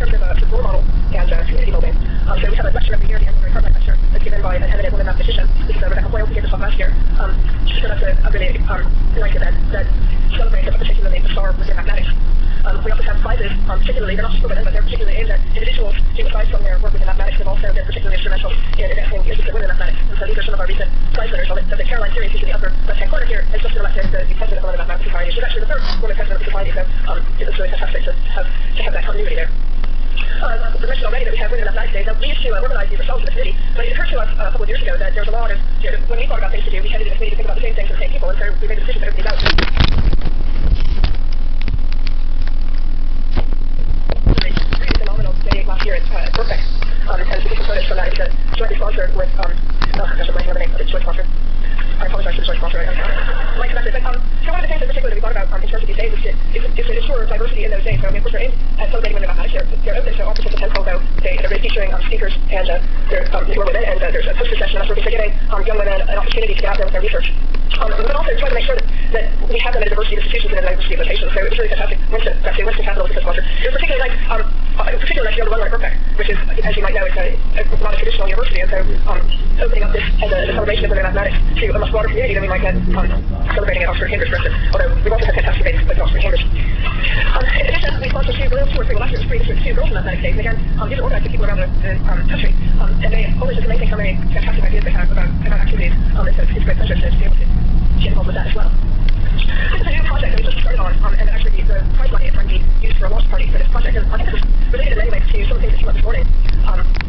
in terms of role model and community building. So we have a might be sponsored with, gosh, I'm blanking on the name of the joint sponsor. I apologize for the joint sponsor. Might come back to it. But so one of the things in particular that we thought about in terms of these days is to ensure diversity in those days. So, I mean, of course, they're aimed at celebrating women in mathematics. They're open to all participants, although they're really featuring speakers and they're who are women, and there's a poster session, and that's where we're giving young women an opportunity to get out there with their research. But also trying to make sure that we have them in a diversity of institutions and a diversity of locations. So it's really fantastic. Winston Capital is a sponsor. It was particularly like, in particular, actually, on the one right Birkbeck, which is, as you might know, it's not a traditional university, and so opening up this as a celebration of women in mathematics to a much broader community than we might get celebrating at Oxford and Cambridge, for instance, although we've also had fantastic debates with Oxford and Cambridge. In addition, we sponsor two or three lectures, two girls in mathematics days, and again, these are organized by people around the country, and they always just amazing how many fantastic ideas they have about activities, it's a great pleasure to be able to get involved with that as well. This is a new project that we just started on, and actually the prize money is going to be used for a launch party for this project, and I think this is related in many ways to some of the things that came up this morning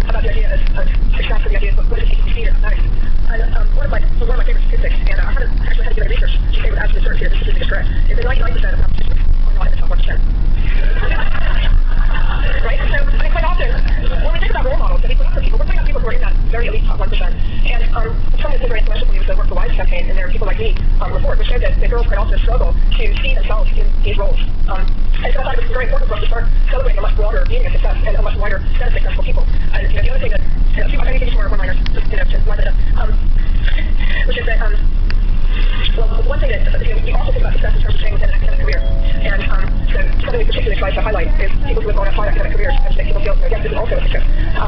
about the idea of extracting the idea of what does it take to succeed in mathematics. And one of my favorite statistics, and I haven't actually had to do any research to say without the research here, this statistic is correct, is that 99% of competitions are not in the top 1%. Right? So, I mean, quite often, when we think about role models that we put up for people, we're putting up people who are in that very elite top 1%. And something that's been very influential for me was the Work for Wise campaign, and there are people like me report, which showed that girls quite often struggle to see themselves in these roles. And so I thought it was very important for us to start celebrating a much broader meaning of success and a much wider set of successful people. And the other thing that, a few more one-liners, just to line it up, which is that, well, one thing that we also think about success in terms of staying within an academic career. And so something we particularly try to highlight is people who have gone on high academic careers and to make people feel, yes, this is also a success.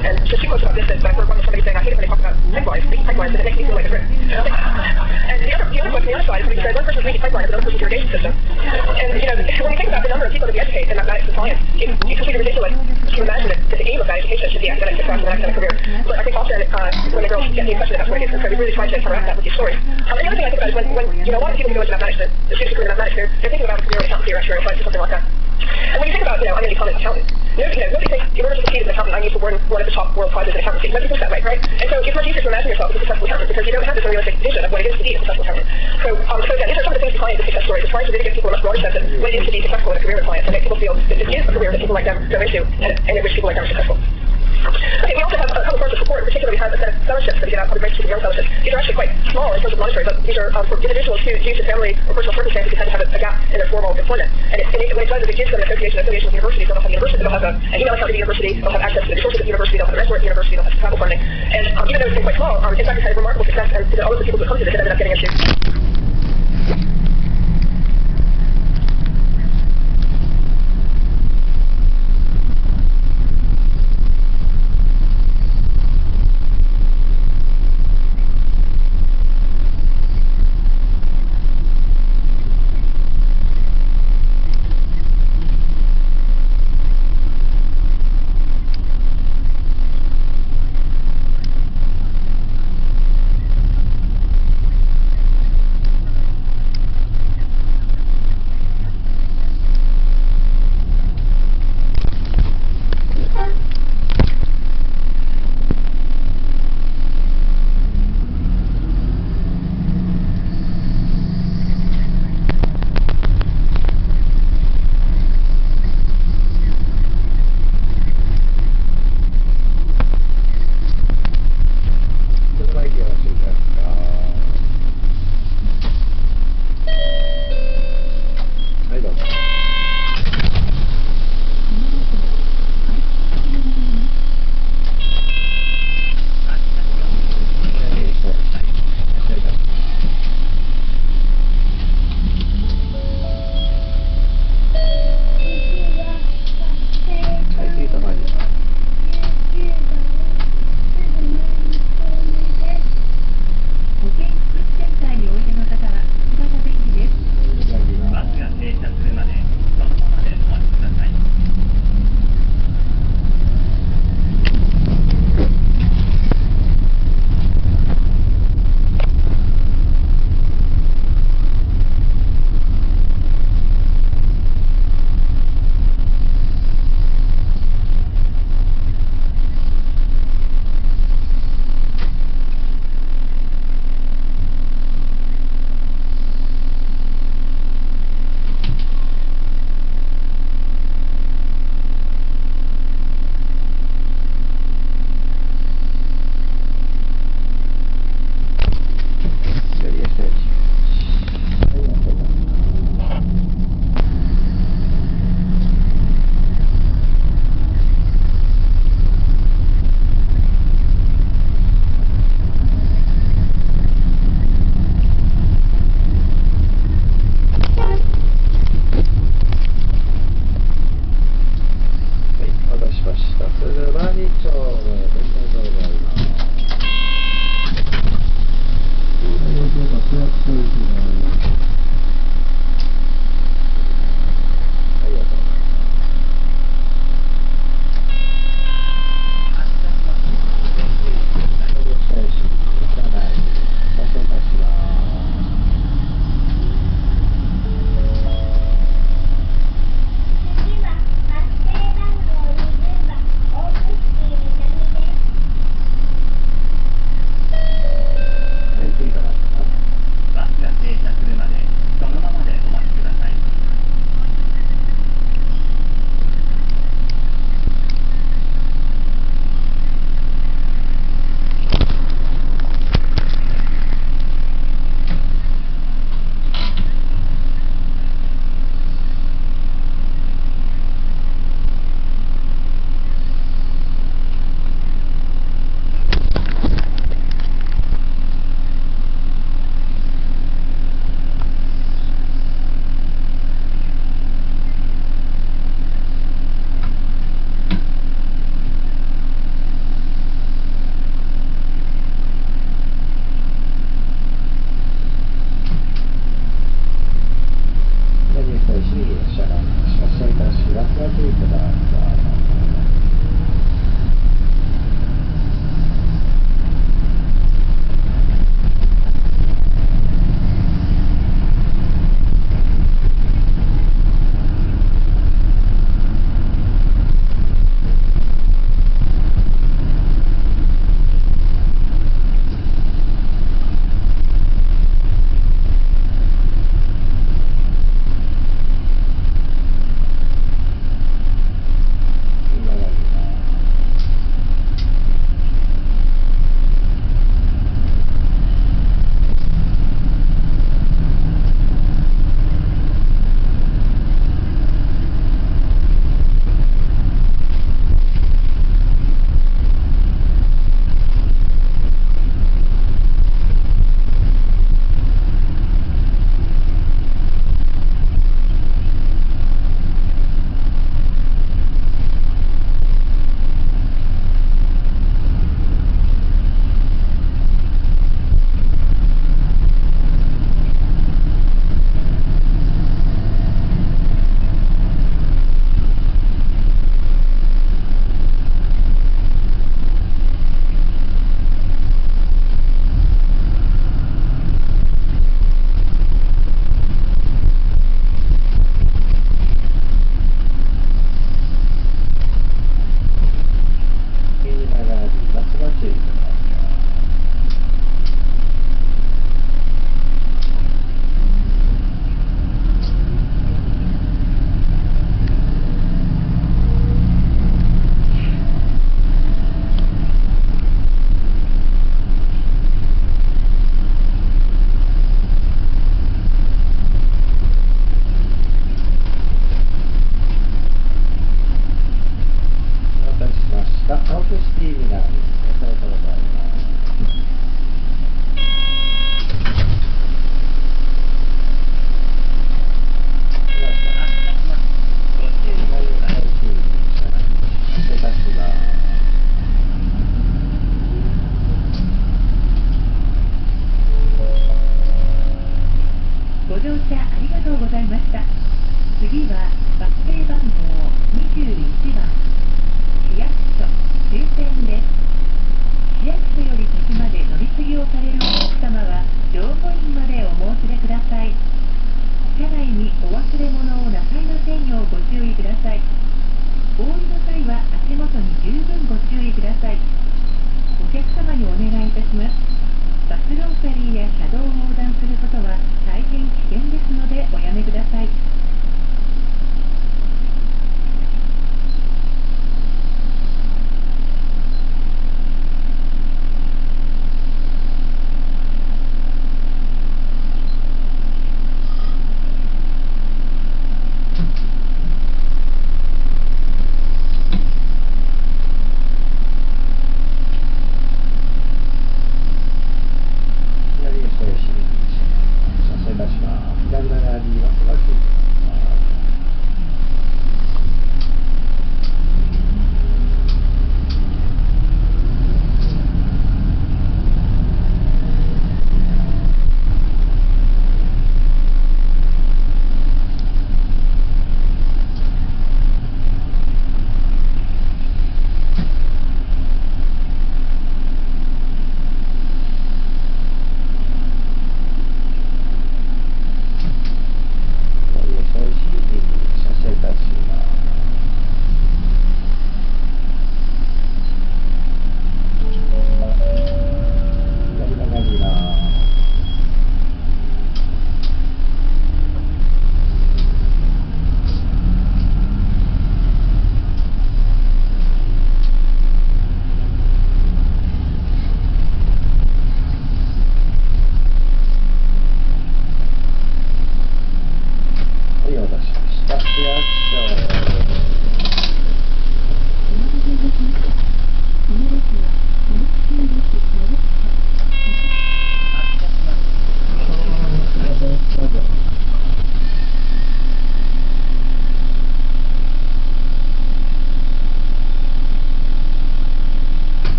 And just two quotes about this that I've heard one of somebody saying, I hate it when they talk about pipelines, but it makes me feel like it's written. And the other quote on the other side is when he said, one person's leaky pipeline is another person's irrigation system. And, when we think about the number of people that we educate in mathematics and science, it's completely ridiculous to imagine that the aim of that education should be academic success and an academic career. But I think often when the girls get the impression that that's what it is, and so we really try to interact that with these stories. And the other thing I think about is when a lot of people who go into mathematics, the students who go into mathematics, they're thinking about a career in accountancy or actuarial science or something like that. And when you think about, I'm going to become an accountant, nobody thinks, in order to succeed as an accountant, I need to win one of the top world prizes in accountancy. Nobody thinks that way, right? And so it's much easier to imagine yourself as a successful accountant because you don't have this unrealistic vision of what it is to be a successful accountant. So again, these are some of the things behind the success story. It's trying to really give people a much broader sense of what it is to be successful in a career in science and make people feel that this is a career that people like them go into and in which people like them are successful. Okay, we also have a couple forms of support. In particular, we have a set of fellowships that we give out called the Great Student Young Fellowships. These are actually quite small in terms of monetary, but these are for individuals who, due to family or personal circumstances, tend to have a gap in their formal employment. And what it does is it gives them an affiliation with universities. They'll have university, they'll have an email account at the university, they'll have access to the resources at the university, they'll have a restaurant at the university, they'll have travel funding. And even though it's been quite small, in fact, it's had a remarkable success, and all of the people who come to this have ended up getting into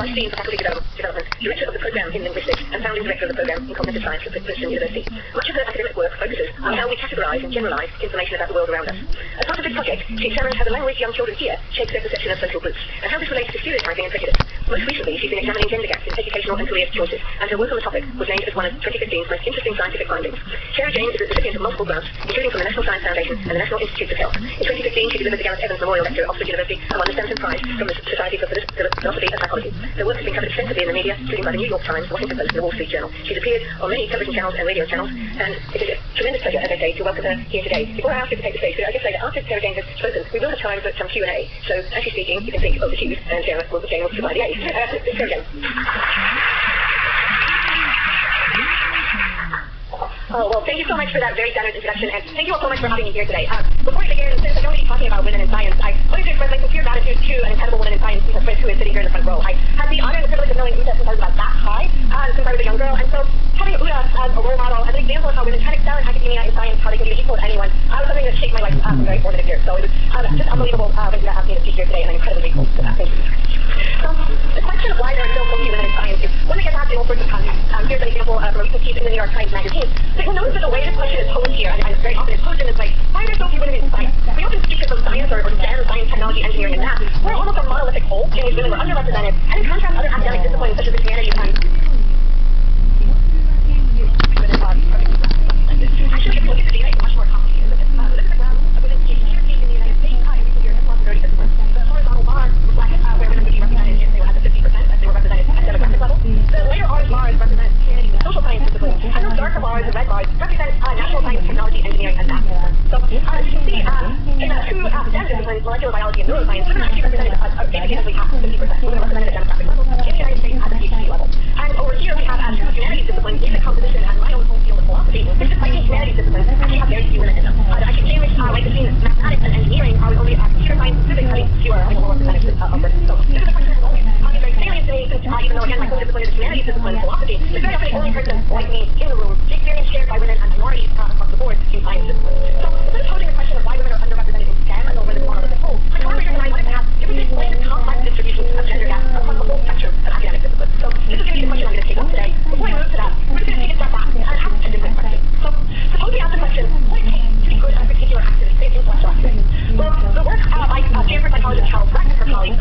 Vice Dean for Faculty Development, Director of the Program in Linguistics, and Founding Director of the Program in Cognitive Science at Princeton University. Much of her academic work focuses on how we categorize and generalize information about the world around us. As part of this project, she examines how the language young children hear shapes their perception of social groups, and how this relates to stereotyping and prejudice. Most recently, she's been examining gender gaps in in educational and career choices, and her work on the topic was named as one of 2015's most interesting scientific findings. Sarah James is the recipient of multiple grants, including from the National Science Foundation and the National Institutes of Health. In 2015, she delivered the Gareth Evans Memorial Lecture at Oxford University and won the Stanton Prize from the Society for Philosophy and Psychology. Her work has been covered extensively in the media, including by the New York Times, the Washington Post, and the Wall Street Journal. She's appeared on many television channels and radio channels, and it is a tremendous pleasure, as I say, to welcome her here today. Before I ask you to take the stage, could I just say that after Sarah James has spoken, we will have time for some Q&A. So as she's speaking, you can think over to you, and Sarah will provide the aid. Sarah James. Oh, well, thank you so much for that very generous introduction, and thank you all so much for having me here today. Before we begin, since I'm going to be talking about women in science, I wanted to express my sincere gratitude to an incredible woman in science, Uta Frith, who is sitting here in the front row. I had the honor and the privilege of knowing Uta since I was about that high, since I was a young girl, and so having Uta as a role model, as an example of how women can excel in academia and science, how they can be equal to anyone, was something that shaped my life for very formative years. So it was just unbelievable when Uta asked me to speak here today, and I'm incredibly grateful for that. Thank you. So the question of why there are still so few women in science is one that gets asked in all sorts of contexts. Here's an example from a recent piece in the New York Times magazine. So you'll notice that the way this question is posed here, and very often it's posed in this like, why are there so few women in science? We often speak of science or STEM, science, technology, engineering, and math. We're almost a monolithic whole, and these women were underrepresented, and in contrast, other academic disciplines such as the humanities and actually, if you look at the data, it's much more complicated. Look at the graph of women's PhD in the United States in recent years across 30 disciplines. The horizontal bar reflects where women would be represented if they were at the 50%, as they were represented at demographic level. The later orange bars represent humanities and social science disciplines, and those darker bars and red bars represent natural science, technology, engineering, and math disciplines. So, as you can see, in the two STEM disciplines, molecular biology and neuroscience, women are actually represented significantly half 50%. Women are represented at demographic level in the United States at the PhD level. And over here we have two humanities disciplines, basic composition and my own home field of philosophy, which despite being humanities disciplines, actually have very few women in them. I can say which, like between mathematics and engineering, with only computer science specific having fewer, having a lower percentage of women. So this is a question that's always very salient to me, since even though again my home discipline is the humanities discipline, philosophy, it's very often the only person like me in the room, the experience shared by women and minorities across the board in science disciplines. So instead of posing the question of why women are underrepresented in STEM and over the monolithic whole, my collaborators and I wanted to ask if we could explain the complex distribution of gender gaps across the whole spectrum of academic disciplines. So this is going to be the question I'm going to take up today. Before I move to that, we're just going to take a step back and ask a different question. So suppose we ask the question, what it takes to be good at a particular activity, say intellectual activity. Well, the work by Stanford psychologist Charles Reck and her colleagues